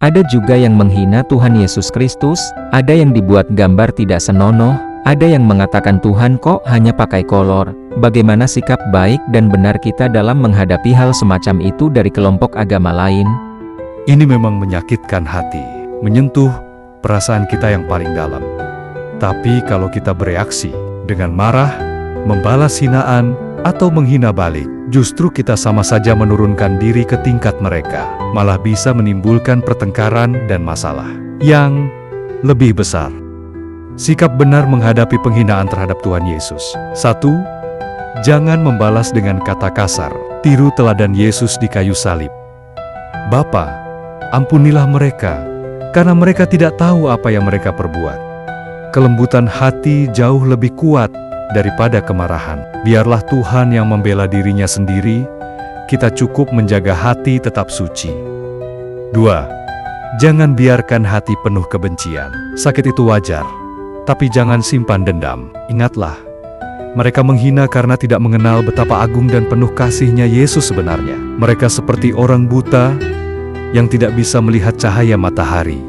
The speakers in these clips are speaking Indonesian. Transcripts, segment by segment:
Ada juga yang menghina Tuhan Yesus Kristus, ada yang dibuat gambar tidak senonoh, ada yang mengatakan Tuhan kok hanya pakai kolor. Bagaimana sikap baik dan benar kita dalam menghadapi hal semacam itu dari kelompok agama lain? Ini memang menyakitkan hati, menyentuh perasaan kita yang paling dalam. Tapi kalau kita bereaksi dengan marah, membalas hinaan, atau menghina balik, justru kita sama saja menurunkan diri ke tingkat mereka, malah bisa menimbulkan pertengkaran dan masalah yang lebih besar. Sikap benar menghadapi penghinaan terhadap Tuhan Yesus. 1. Jangan membalas dengan kata kasar. Tiru teladan Yesus di kayu salib. Bapa, ampunilah mereka, karena mereka tidak tahu apa yang mereka perbuat. Kelembutan hati jauh lebih kuat daripada kemarahan. Biarlah Tuhan yang membela dirinya sendiri, kita cukup menjaga hati tetap suci. 2. Jangan biarkan hati penuh kebencian. Sakit itu wajar, tapi jangan simpan dendam. Ingatlah, mereka menghina karena tidak mengenal betapa agung dan penuh kasihnya Yesus sebenarnya. Mereka seperti orang buta yang tidak bisa melihat cahaya matahari.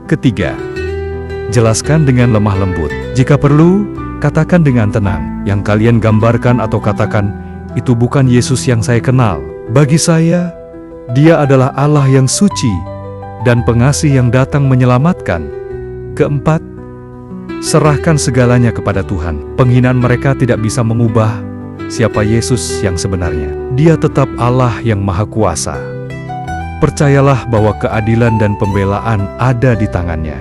3. Jelaskan dengan lemah lembut. Jika perlu, katakan dengan tenang, yang kalian gambarkan atau katakan, itu bukan Yesus yang saya kenal. Bagi saya, Dia adalah Allah yang suci dan pengasih yang datang menyelamatkan. 4. Serahkan segalanya kepada Tuhan. Penghinaan mereka tidak bisa mengubah siapa Yesus yang sebenarnya. Dia tetap Allah yang Maha Kuasa. Percayalah bahwa keadilan dan pembelaan ada di tangannya.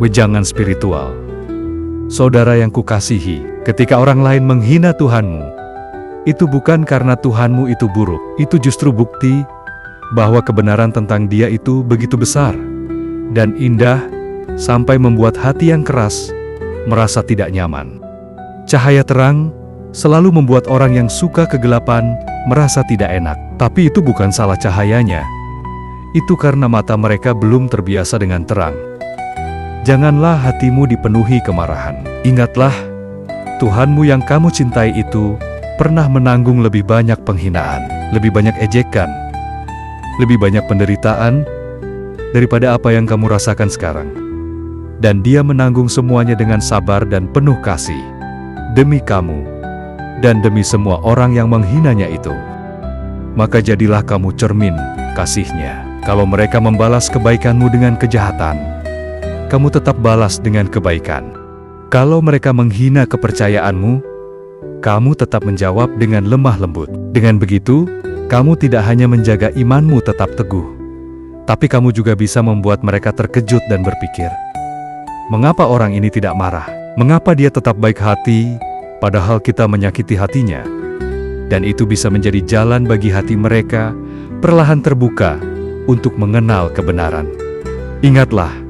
Wejangan spiritual. Saudara yang kukasihi, ketika orang lain menghina Tuhanmu, itu bukan karena Tuhanmu itu buruk. Itu justru bukti bahwa kebenaran tentang Dia itu begitu besar dan indah sampai membuat hati yang keras merasa tidak nyaman. Cahaya terang selalu membuat orang yang suka kegelapan merasa tidak enak. Tapi itu bukan salah cahayanya. Itu karena mata mereka belum terbiasa dengan terang. Janganlah hatimu dipenuhi kemarahan. Ingatlah, Tuhanmu yang kamu cintai itu pernah menanggung lebih banyak penghinaan, lebih banyak ejekan, lebih banyak penderitaan daripada apa yang kamu rasakan sekarang. Dan Dia menanggung semuanya dengan sabar dan penuh kasih, demi kamu dan demi semua orang yang menghinanya itu. Maka jadilah kamu cermin kasih-Nya. Kalau mereka membalas kebaikanmu dengan kejahatan, kamu tetap balas dengan kebaikan. Kalau mereka menghina kepercayaanmu, kamu tetap menjawab dengan lemah lembut. Dengan begitu, kamu tidak hanya menjaga imanmu tetap teguh, tapi kamu juga bisa membuat mereka terkejut dan berpikir, mengapa orang ini tidak marah? Mengapa dia tetap baik hati, padahal kita menyakiti hatinya? Dan itu bisa menjadi jalan bagi hati mereka perlahan terbuka untuk mengenal kebenaran. Ingatlah,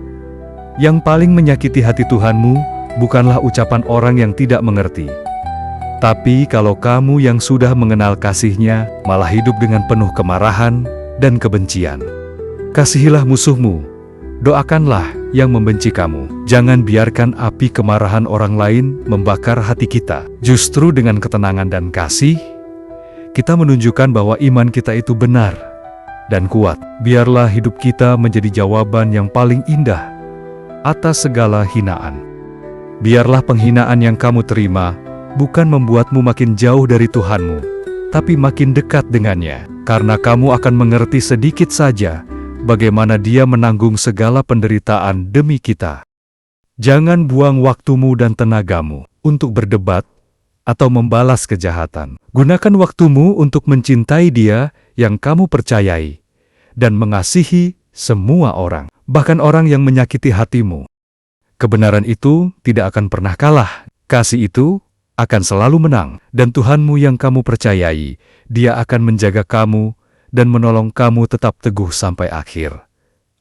yang paling menyakiti hati Tuhanmu bukanlah ucapan orang yang tidak mengerti. Tapi kalau kamu yang sudah mengenal kasih-Nya malah hidup dengan penuh kemarahan dan kebencian. Kasihilah musuhmu, doakanlah yang membenci kamu. Jangan biarkan api kemarahan orang lain membakar hati kita. Justru dengan ketenangan dan kasih, kita menunjukkan bahwa iman kita itu benar dan kuat. Biarlah hidup kita menjadi jawaban yang paling indah atas segala hinaan. Biarlah penghinaan yang kamu terima bukan membuatmu makin jauh dari Tuhanmu, tapi makin dekat dengannya, karena kamu akan mengerti sedikit saja bagaimana Dia menanggung segala penderitaan demi kita. Jangan buang waktumu dan tenagamu untuk berdebat atau membalas kejahatan. Gunakan waktumu untuk mencintai Dia yang kamu percayai dan mengasihi semua orang, bahkan orang yang menyakiti hatimu. Kebenaran itu tidak akan pernah kalah. Kasih itu akan selalu menang. Dan Tuhanmu yang kamu percayai, Dia akan menjaga kamu dan menolong kamu tetap teguh sampai akhir.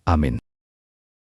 Amin.